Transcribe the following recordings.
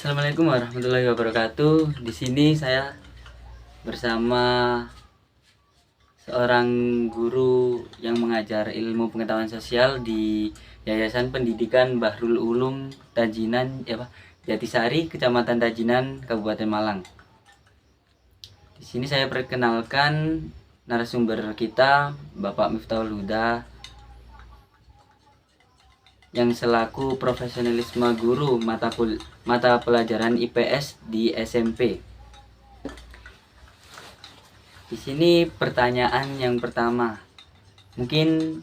Assalamualaikum warahmatullahi wabarakatuh. Di sini saya bersama seorang guru yang mengajar ilmu pengetahuan sosial di Yayasan Pendidikan Bahrul Ulum Tajinan, Jatisari, Kecamatan Tajinan, Kabupaten Malang. Di sini saya perkenalkan narasumber kita, Bapak Miftahul Huda, yang selaku profesionalisme guru mata pelajaran IPS di SMP. Di sini pertanyaan yang pertama, mungkin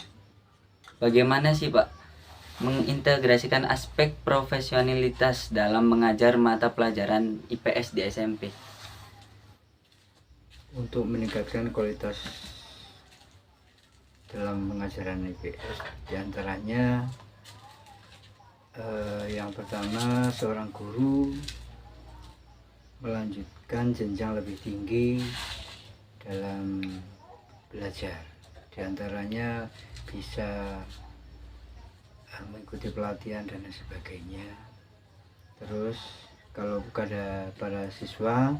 bagaimana sih Pak mengintegrasikan aspek profesionalitas dalam mengajar mata pelajaran IPS di SMP? Untuk meningkatkan kualitas dalam pengajaran IPS, diantaranya yang pertama, seorang guru melanjutkan jenjang lebih tinggi dalam belajar. Diantaranya bisa mengikuti pelatihan dan sebagainya. Terus kalau kepada para siswa,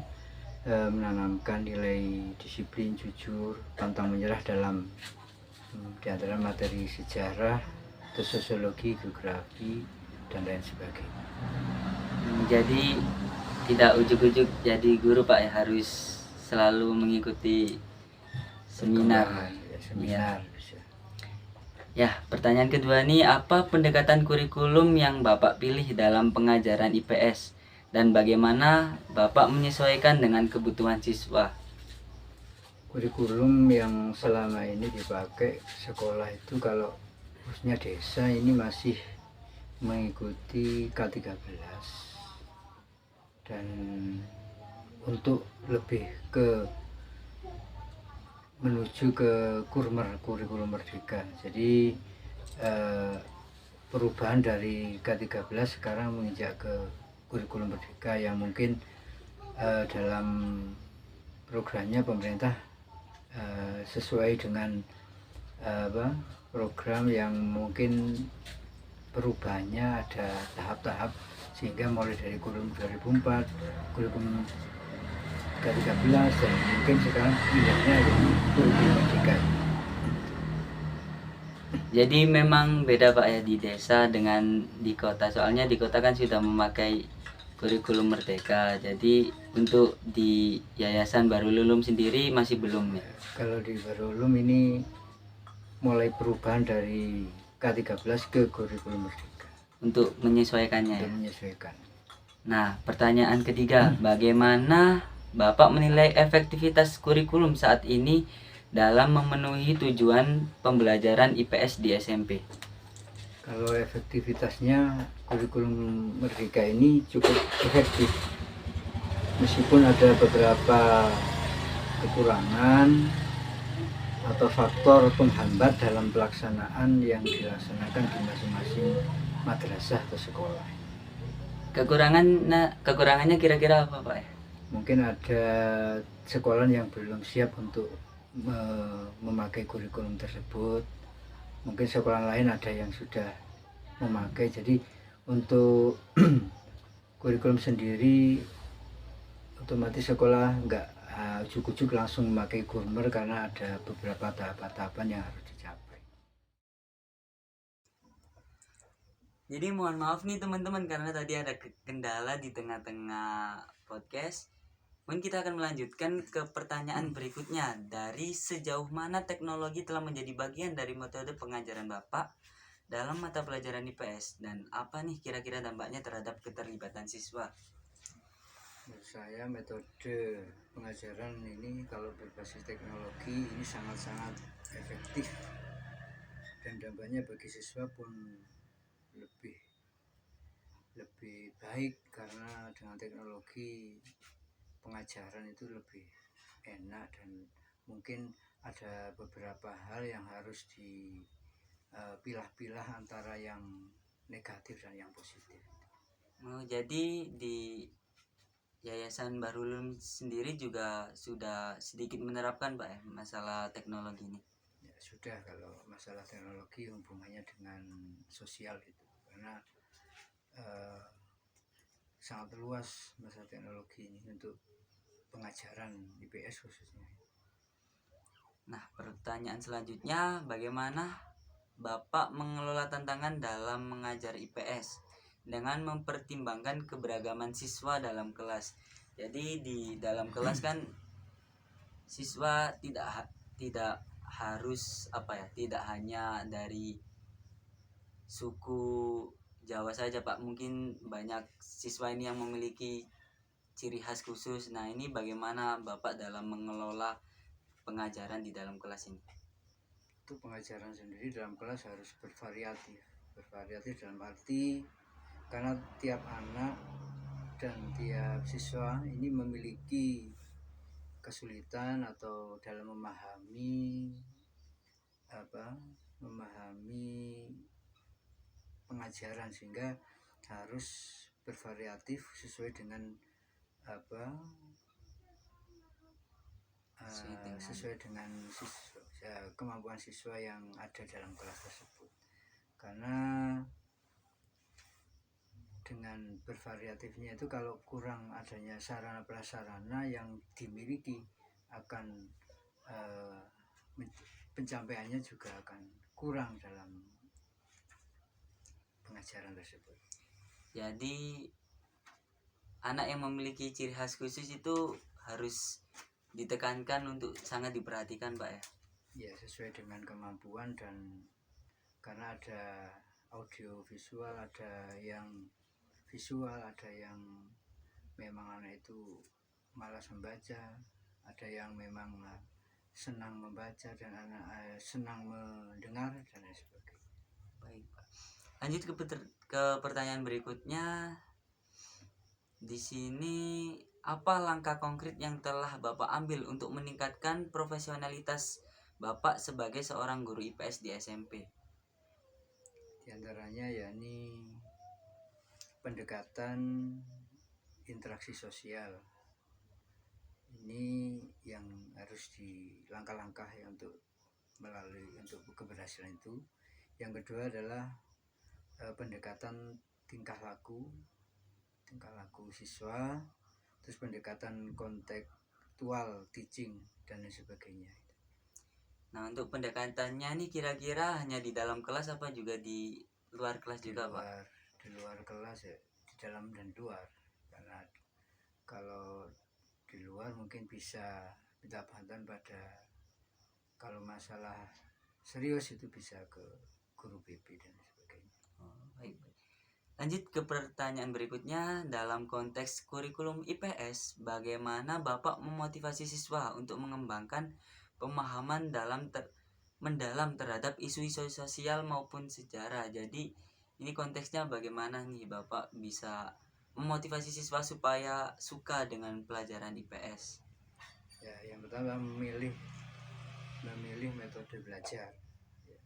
menanamkan nilai disiplin, jujur, pantang menyerah dalam diantara materi sejarah, sosiologi, geografi, dan lain sebagainya. Jadi tidak ujuk-ujuk jadi guru Pak ya, harus selalu mengikuti seminar. Seminar. Ya, pertanyaan kedua nih, apa pendekatan kurikulum yang Bapak pilih dalam pengajaran IPS dan bagaimana Bapak menyesuaikan dengan kebutuhan siswa? Kurikulum yang selama ini dipakai sekolah itu, kalau khususnya desa ini, masih mengikuti K13, dan untuk lebih ke menuju ke kurikulum merdeka. Jadi perubahan dari K13 sekarang menginjak ke kurikulum merdeka yang mungkin dalam programnya pemerintah sesuai dengan program yang mungkin perubahannya ada tahap-tahap, sehingga mulai dari kurikulum 2004, kurikulum K13, dan mungkin sekarang pindahnya yang kurikulum merdeka. Jadi memang beda Pak ya di desa dengan di kota. Soalnya di kota kan sudah memakai kurikulum merdeka. Jadi untuk di Yayasan Bahrul Ulum sendiri masih belum ya. Kalau di Bahrul Ulum ini mulai perubahan dari K13 ke kurikulum merdeka. Untuk menyesuaikannya ya. Menyesuaikan. Nah, pertanyaan ketiga, bagaimana Bapak menilai efektivitas kurikulum saat ini dalam memenuhi tujuan pembelajaran IPS di SMP? Kalau efektivitasnya, kurikulum merdeka ini cukup efektif, meskipun ada beberapa kekurangan atau faktor penghambat dalam pelaksanaan yang dilaksanakan di masing-masing madrasah atau sekolah. Kekurangannya kira-kira apa Pak ya? Mungkin ada sekolah yang belum siap untuk memakai kurikulum tersebut. Mungkin sekolah lain ada yang sudah memakai. Jadi untuk kurikulum sendiri, otomatis sekolah nggak ujuk-ujuk langsung memakai Gurmer, karena ada beberapa tahapan-tahapan yang harus dicapai. Jadi mohon maaf nih teman-teman, karena tadi ada kendala di tengah-tengah podcast. Mungkin kita akan melanjutkan ke pertanyaan berikutnya. Dari sejauh mana teknologi telah menjadi bagian dari metode pengajaran Bapak dalam mata pelajaran IPS, dan apa nih kira-kira dampaknya terhadap keterlibatan siswa? Menurut saya metode pengajaran ini kalau berbasis teknologi ini sangat-sangat efektif, dan dampaknya bagi siswa pun lebih baik, karena dengan teknologi pengajaran itu lebih enak, dan mungkin ada beberapa hal yang harus dipilah-pilah antara yang negatif dan yang positif. Jadi di Yayasan Bahrul Ulum sendiri juga sudah sedikit menerapkan Pak ya masalah teknologi ini. Ya, sudah. Kalau masalah teknologi hubungannya dengan sosial itu, karena sangat luas masa teknologi ini untuk pengajaran IPS khususnya. Nah, pertanyaan selanjutnya, bagaimana Bapak mengelola tantangan dalam mengajar IPS dengan mempertimbangkan keberagaman siswa dalam kelas? Jadi di dalam kelas kan siswa tidak harus tidak hanya dari suku Jawa saja Pak, mungkin banyak siswa ini yang memiliki ciri khas khusus. Nah, ini bagaimana Bapak dalam mengelola pengajaran di dalam kelas ini? Itu pengajaran sendiri dalam kelas harus bervariatif dalam arti karena tiap anak dan tiap siswa ini memiliki kesulitan atau dalam memahami pengajaran, sehingga harus bervariatif sesuai dengan sesuai dengan kemampuan siswa yang ada dalam kelas tersebut. Karena dengan bervariatifnya itu, kalau kurang adanya sarana prasarana yang dimiliki, akan pencapaiannya juga akan kurang dalam pengajaran tersebut. Jadi anak yang memiliki ciri khas khusus itu harus ditekankan untuk sangat diperhatikan Pak ya? Ya, sesuai dengan kemampuan, dan karena ada audio visual, ada yang visual, ada yang memang anak itu malas membaca, ada yang memang senang membaca dan anak senang mendengar dan lain sebagainya. Baik Pak. Lanjut ke pertanyaan berikutnya. Di sini apa langkah konkret yang telah Bapak ambil untuk meningkatkan profesionalitas Bapak sebagai seorang guru IPS di SMP? Di antaranya yakni pendekatan interaksi sosial. Ini yang harus di langkah-langkah ya untuk keberhasilan itu. Yang kedua adalah pendekatan tingkah laku siswa, terus pendekatan kontekstual teaching dan lain sebagainya. Nah, untuk pendekatannya nih kira-kira hanya di dalam kelas apa juga di luar kelas juga Pak? Di luar kelas ya, di dalam dan luar. Karena kalau di luar mungkin bisa minta bantuan pada, kalau masalah serius itu bisa ke guru BP dan sebagainya. Baik. Lanjut ke pertanyaan berikutnya, dalam konteks kurikulum IPS, bagaimana Bapak memotivasi siswa untuk mengembangkan pemahaman mendalam terhadap isu-isu sosial maupun sejarah? Jadi ini konteksnya bagaimana nih Bapak bisa memotivasi siswa supaya suka dengan pelajaran IPS? Ya, yang pertama memilih metode belajar. Ya.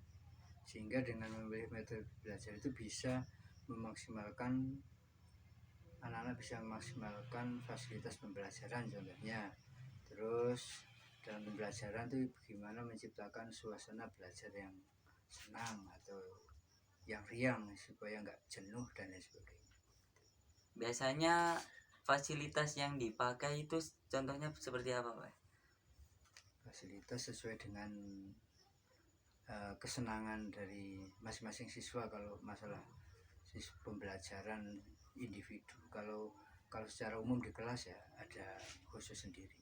Sehingga dengan memilih metode belajar itu bisa memaksimalkan, anak-anak bisa memaksimalkan fasilitas pembelajaran contohnya. Terus dalam pembelajaran itu bagaimana menciptakan suasana belajar yang senang atau yang riang supaya nggak jenuh dan lain sebagainya. Biasanya fasilitas yang dipakai itu contohnya seperti apa Pak? Fasilitas sesuai dengan kesenangan dari masing-masing siswa. Kalau masalah pembelajaran individu, kalau secara umum di kelas ya ada khusus sendiri.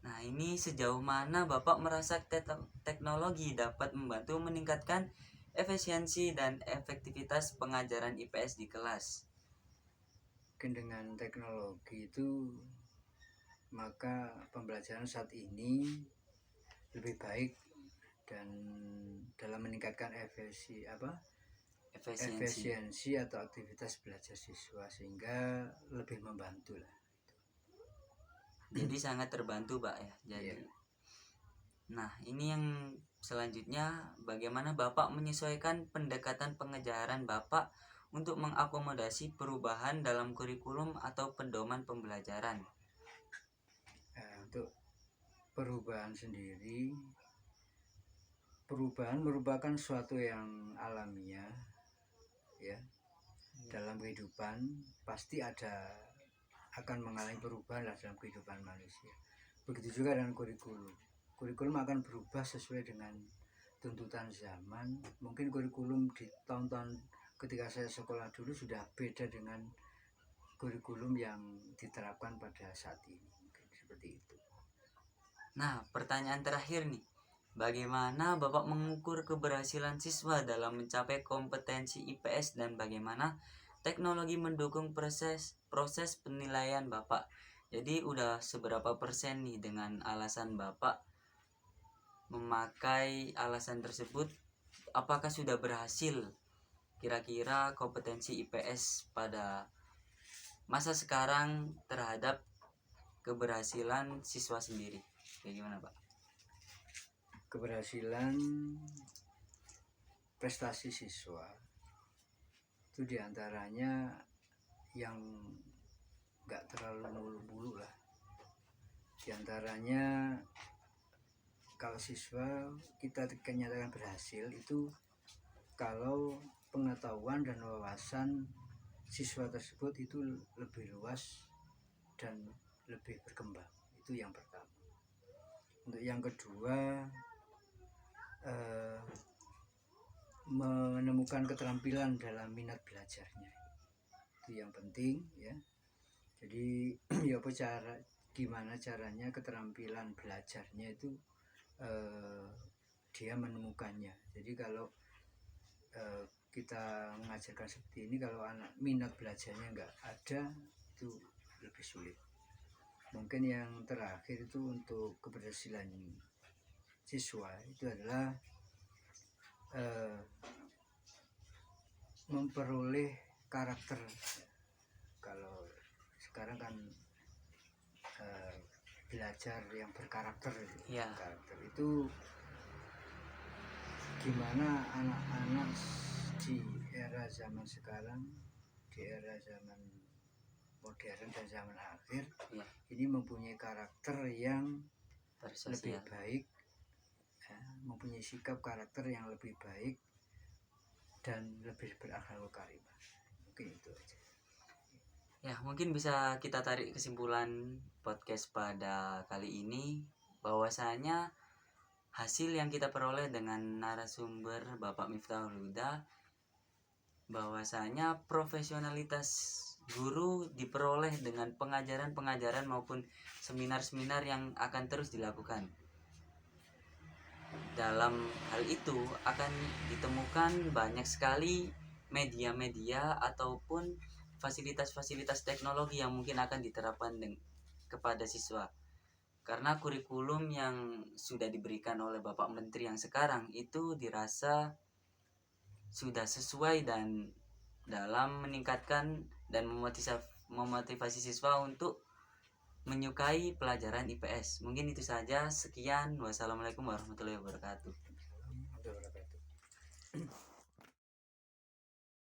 Nah, ini sejauh mana Bapak merasa teknologi dapat membantu meningkatkan efisiensi dan efektivitas pengajaran IPS di kelas? Mungkin dengan teknologi itu, maka pembelajaran saat ini lebih baik dan dalam meningkatkan efisiensi atau aktivitas belajar siswa, sehingga lebih membantu lah. Jadi sangat terbantu Pak ya. Jadi Yeah. Nah, ini yang selanjutnya, bagaimana Bapak menyesuaikan pendekatan pengajaran Bapak untuk mengakomodasi perubahan dalam kurikulum atau pedoman pembelajaran? Untuk perubahan sendiri, perubahan merupakan suatu yang alamiah ya. dalam kehidupan pasti akan mengalami perubahan lah dalam kehidupan manusia. Begitu juga dengan kurikulum. Kurikulum akan berubah sesuai dengan tuntutan zaman. Mungkin kurikulum di tahun-tahun ketika saya sekolah dulu sudah beda dengan kurikulum yang diterapkan pada saat ini. Mungkin seperti itu. Nah, pertanyaan terakhir nih. Bagaimana Bapak mengukur keberhasilan siswa dalam mencapai kompetensi IPS dan bagaimana teknologi mendukung proses penilaian Bapak? Jadi udah seberapa persen nih dengan alasan Bapak memakai alasan tersebut? Apakah sudah berhasil kira-kira kompetensi IPS pada masa sekarang terhadap keberhasilan siswa sendiri? Bagaimana Pak? Keberhasilan prestasi siswa itu diantaranya yang nggak terlalu mulu-mulu lah. Diantaranya kalau siswa kita nyatakan berhasil itu kalau pengetahuan dan wawasan siswa tersebut itu lebih luas dan lebih berkembang. Itu yang pertama. Untuk yang kedua, menemukan keterampilan dalam minat belajarnya, itu yang penting ya. Jadi ya gimana caranya keterampilan belajarnya itu dia menemukannya. Jadi kalau kita mengajarkan seperti ini, kalau anak minat belajarnya nggak ada, itu lebih sulit. Mungkin yang terakhir itu untuk keberhasilan siswa itu adalah memperoleh karakter. Kalau sekarang kan belajar yang berkarakter, Ya. Karakter itu gimana anak-anak di era zaman sekarang, di era zaman modern dan zaman akhir Ya. ini mempunyai karakter yang lebih Bersosial. baik, mempunyai sikap karakter yang lebih baik dan lebih berakhlak karimah. Mungkin itu aja. Ya, mungkin bisa kita tarik kesimpulan podcast pada kali ini bahwasanya hasil yang kita peroleh dengan narasumber Bapak Miftahul Huda, bahwasanya profesionalitas guru diperoleh dengan pengajaran-pengajaran maupun seminar-seminar yang akan terus dilakukan. Dalam hal itu akan ditemukan banyak sekali media-media ataupun fasilitas-fasilitas teknologi yang mungkin akan diterapkan kepada siswa. Karena kurikulum yang sudah diberikan oleh Bapak Menteri yang sekarang itu dirasa sudah sesuai dan dalam meningkatkan dan memotivasi siswa untuk menyukai pelajaran IPS. Mungkin itu saja. Sekian. Wassalamualaikum warahmatullahi wabarakatuh. Assalamualaikum warahmatullahi wabarakatuh.